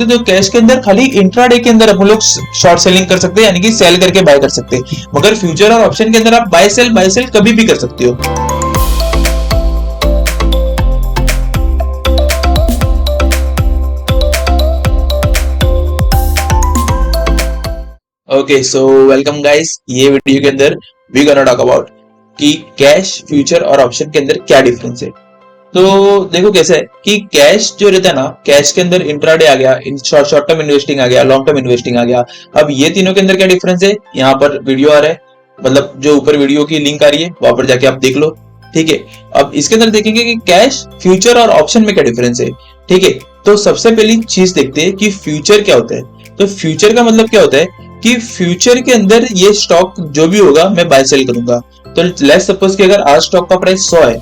तो कैश के अंदर खाली इंट्राडे के अंदर हम लोग शॉर्ट सेलिंग कर सकते हैं, यानी कि सेल करके बाय कर सकते हैं। मगर फ्यूचर और ऑप्शन के अंदर आप बाय सेल कभी भी कर सकते हो। Okay, so welcome guys. ये वीडियो के अंदर वी गोना टॉक अबाउट कि कैश, फ्यूचर और ऑप्शन के अंदर क्या डिफरेंस है। तो देखो कैसा है कि कैश जो रहता है ना, कैश के अंदर इंट्राडे आ गया, शॉर्ट टर्म इन्वेस्टिंग आ गया, लॉन्ग टर्म इन्वेस्टिंग आ गया। अब ये तीनों के अंदर क्या डिफरेंस है, यहाँ पर वीडियो आ रहा है, मतलब जो ऊपर वीडियो की लिंक आ रही है वहां पर जाके आप देख लो। ठीक है, अब इसके अंदर देखेंगे कि कैश, फ्यूचर और ऑप्शन में क्या डिफरेंस है। ठीक है, तो सबसे पहली चीज देखते हैं कि फ्यूचर क्या होता है। तो फ्यूचर का मतलब क्या होता है कि फ्यूचर के अंदर ये स्टॉक जो भी होगा मैं बाय सेल करूंगा। तो लेट्स सपोज कि अगर आज स्टॉक का प्राइस 100 है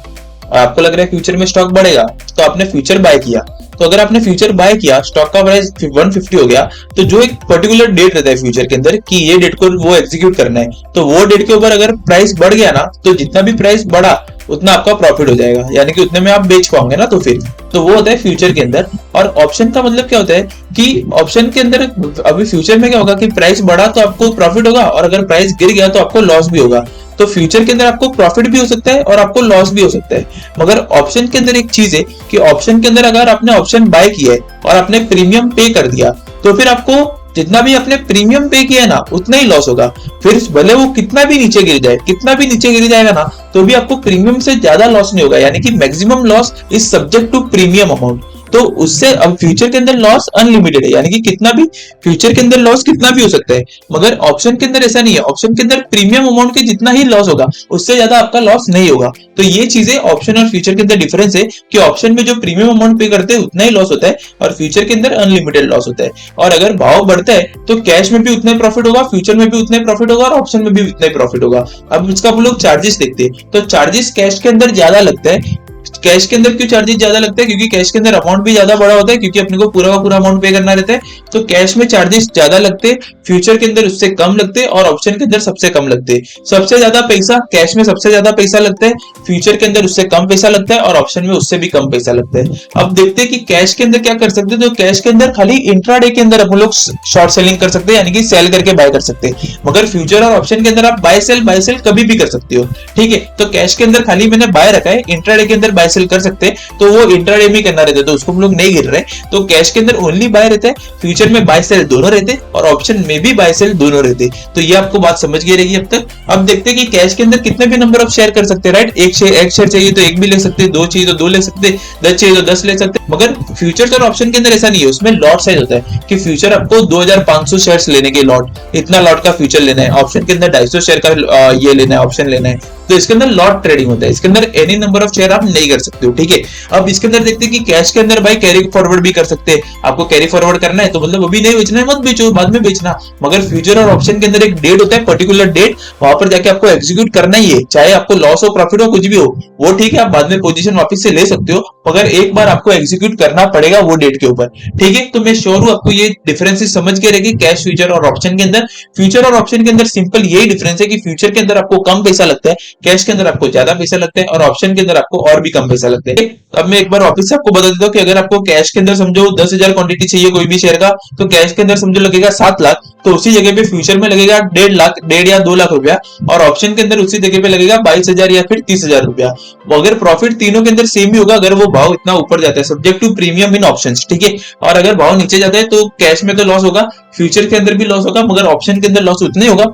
और आपको लग रहा है फ्यूचर में स्टॉक बढ़ेगा, तो आपने फ्यूचर बाय किया। तो अगर आपने फ्यूचर बाय किया, स्टॉक का प्राइस 150 हो गया, तो जो एक पर्टिकुलर डेट रहता है फ्यूचर के अंदर कि ये डेट को वो एग्जीक्यूट करना है, तो वो डेट के ऊपर अगर प्राइस बढ़ गया ना, तो जितना भी प्राइस बढ़ा उतना आपका प्रॉफिट हो जाएगा, यानी कि उतने में आप बेच पाओगे ना। तो फिर तो वो होता है फ्यूचर के अंदर। और ऑप्शन का मतलब क्या होता है कि ऑप्शन के अंदर अभी फ्यूचर में क्या होगा कि प्राइस बढ़ा तो आपको प्रॉफिट होगा, और अगर प्राइस गिर गया तो आपको लॉस भी होगा। तो फ्यूचर के अंदर आपको प्रॉफिट भी हो सकता है और आपको लॉस भी हो सकता है। मगर ऑप्शन के अंदर एक चीज है कि ऑप्शन के अंदर अगर आपने ऑप्शन बाय किया है और आपने प्रीमियम पे कर दिया, तो फिर आपको जितना भी आपने प्रीमियम पे किया है ना, उतना ही लॉस होगा। फिर भले वो कितना भी नीचे गिर जाए, कितना भी नीचे गिर जाएगा ना, तो भी आपको प्रीमियम से ज्यादा लॉस नहीं होगा, यानी कि maximum loss is subject to premium amount. तो उससे अब फ्यूचर के अंदर लॉस अनलिमिटेड है, यानी कि कितना भी फ्यूचर के अंदर लॉस कितना भी हो सकता है। मगर ऑप्शन के अंदर ऐसा नहीं है, ऑप्शन के अंदर प्रीमियम अमाउंट के जितना ही लॉस होगा, उससे ज्यादा आपका लॉस नहीं होगा। तो ये चीजें ऑप्शन और फ्यूचर के अंदर डिफरेंस है कि ऑप्शन में जो प्रीमियम अमाउंट पे करते हैं उतना ही लॉस होता है, और फ्यूचर के अंदर अनलिमिटेड लॉस होता है। और अगर भाव बढ़ता है तो कैश में भी उतना प्रॉफिट होगा, फ्यूचर में भी उतना प्रॉफिट होगा, और ऑप्शन में भी उतना प्रॉफिट होगा। अब इसका हम लोग चार्जेस देखते हैं, तो चार्जेस कैश के अंदर ज्यादा लगता है। कैश के अंदर क्यों चार्जेस ज्यादा लगता है, क्योंकि कैश के अंदर अमाउंट भी ज्यादा बड़ा होता है, क्योंकि अपने को पूरा का पूरा अमाउंट पे करना रहता है। तो कैश में चार्जेस ज्यादा लगते हैं, फ्यूचर के अंदर उससे कम लगते हैं, और ऑप्शन के अंदर सबसे कम लगते हैं। सबसे ज्यादा पैसा कैश में सबसे ज्यादा पैसा लगता है, फ्यूचर के अंदर उससे कम पैसा लगता है, और ऑप्शन में उससे भी कम पैसा लगता है। अब देखते हैं कि कैश के अंदर क्या कर सकते हैं। तो कैश के अंदर खाली इंट्राडे के अंदर हम लोग शॉर्ट सेलिंग कर सकते हैं, यानी कि सेल करके बाय कर सकते हैं। मगर फ्यूचर और ऑप्शन के अंदर आप बाय सेल कभी भी कर सकते हो। ठीक है, तो कैश के अंदर खाली मैंने बाय रखा है, इंट्राडे के अंदर बाय सेल कर सकते हैं, तो वो इंट्राडे में करना रहता है, तो उसको हम लोग नहीं गिर रहे। तो कैश के अंदर ओनली बाय रहता है, फ्यूचर में बाय सेल दोनों रहते हैं, और ऑप्शन में भी बाय सेल दोनों रहते। तो ये आपको बात समझ गई रहेगी अब तक। अब देखते हैं कि कैश के अंदर कितने भी नंबर ऑफ शेयर कर सकते हैं, राइट। एक शेयर चाहिए तो एक भी ले सकते हैं, दो चाहिए तो दो ले सकते हैं, 10 चाहिए तो 10 ले सकते हैं। मगर फ्यूचर और ऑप्शन के अंदर ऐसा नहीं है, उसमें लॉट साइज होता है कि फ्यूचर आपको 2500 शेयर्स लेने के लॉट, इतना लॉट का फ्यूचर लेना है। ऑप्शन के अंदर 250 शेयर का ये लेना है, ऑप्शन लेना है। तो इसके अंदर लॉट ट्रेडिंग होता है, इसके अंदर एनी नंबर ऑफ शेयर आप नहीं कर सकते हो। ठीक है, अब इसके अंदर देखते हैं कि कैश के अंदर भाई कैरी फॉरवर्ड भी कर सकते हैं। आपको कैरी फॉरवर्ड करना है तो मतलब अभी नहीं बेचना है, मत बेचो, बाद में बेचना। मगर फ्यूचर और ऑप्शन के अंदर एक डेट होता है, पर्टिकुलर डेट, वहां पर जाके आपको एग्जीक्यूट करना ही है, चाहे आपको लॉस हो, प्रॉफिट हो, कुछ भी हो। वो ठीक है, आप बाद में पोजीशन वापस से ले सकते हो, मगर एक बार आपको एग्जीक्यूट करना पड़ेगा वो डेट के ऊपर। ठीक है, तो मैं श्योर हूं आपको ये डिफरेंसेस समझ के रहेगी कैश, फ्यूचर और ऑप्शन के अंदर। फ्यूचर और ऑप्शन के अंदर सिंपल यही डिफरेंस है कि फ्यूचर के अंदर आपको कम पैसा लगता है, कैश के अंदर आपको ज्यादा पैसा लगता है, और ऑप्शन के अंदर आपको और भी कम पैसा लगता है। अब मैं एक बार वापस से आपको बता देता हूं कि अगर आपको कैश के अंदर समझो 10,000 क्वांटिटी चाहिए कोई भी शेयर का, तो कैश के अंदर समझो लगेगा 7 लाख, तो उसी जगह पे फ्यूचर में लगेगा 1.5 लाख, 1.5 या 2 लाख रुपया, और ऑप्शन के अंदर उसी जगह पे लगेगा 22,000 या फिर 30,000 रुपया। अगर प्रॉफिट तीनों के अंदर सेम ही होगा, अगर वो भाव इतना ऊपर जाता है, subject to premium in options. ठीक है, और अगर भाव नीचे जाता है तो कैश में तो लॉस होगा, फ्यूचर के अंदर भी लॉस होगा, मगर ऑप्शन के अंदर लॉस उतना ही होगा,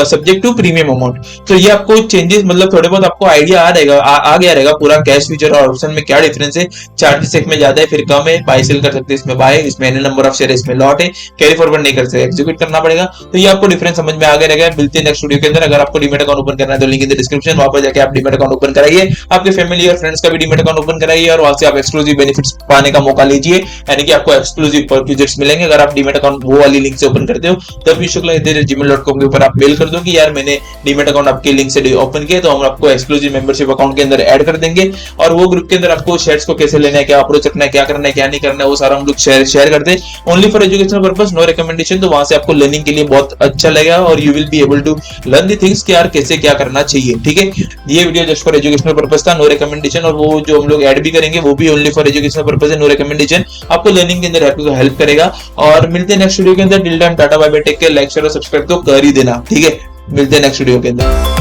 सब्जेक्ट टू प्रीमियम अमाउंट। तो ये आपको चेंजेस मतलब थोड़े बहुत आपको आइडिया आ गया रहेगा पूरा कैश, फ्यूचर और ऑप्शन में क्या डिफरेंस है। चार्जेस एक में ज्यादा है, फिर कम है, बाय सेल कर सकते हैं, इसमें बाय, इसमें एनी नंबर ऑफ शेयर, इसमें लॉट है, कैरी फॉरवर्ड नहीं कर सकते, एग्जीक्यूट करना पड़ेगा। तो ये आपको डिफरेंस समझ में आ गया रहेगा। मिलते हैं नेक्स्ट वीडियो के अंदर। अगर आपको डीमैट अकाउंट ओपन करना है तो लिंक इन द डिस्क्रिप्शन, वहां पर जाके आप डीमैट अकाउंट ओपन कराइए, आपके फैमिली और फ्रेंड्स का भी डीमैट अकाउंट ओपन कराइए, और वहां से आप एक्सक्लूसिव बेनिफिट्स पाने का मौका लीजिए, यानी कि आपको एक्सक्लूसिव फीचर्स मिलेंगे अगर आप डीमैट अकाउंट वो वाली लिंक से ओपन करते हो। तब शुक्ला@gmail.com के ऊपर आप मेल कर दो कि यार मैंने डीमैट अकाउंट आपके लिंक से ओपन किया, तो हम आपको एक्सक्लूसिव मेंबरशिप अकाउंट के अंदर ऐड कर देंगे, और वो ग्रुप के अंदर आपको शेयर्स को कैसे लेना है, क्या अप्रोच रखना है, क्या करना है, क्या नहीं करना है, वो सारा हम लोग शेयर करते हैं only for educational purpose, no recommendation. तो वहां से आपको लर्निंग के लिए बहुत अच्छा लगेगा और you will be able to learn the things कि यार कैसे क्या करना चाहिए। ठीक है, ये video just for educational purpose था, नो रिकमेंडेशन। और वो जो हम लोग ऐड भी करेंगे वो भी ओनली फॉर एजुकेशनल पर्पस है, नो रिकमेंडेशन। आपको लर्निंग के अंदर आपको हेल्प करेगा। और मिलते हैं नेक्स्ट वीडियो के अंदर। Till time tata bye bye, take care, like share और सब्सक्राइब तो कर ही देना। ठीक है, मिलते हैं नेक्स्ट वीडियो के अंदर।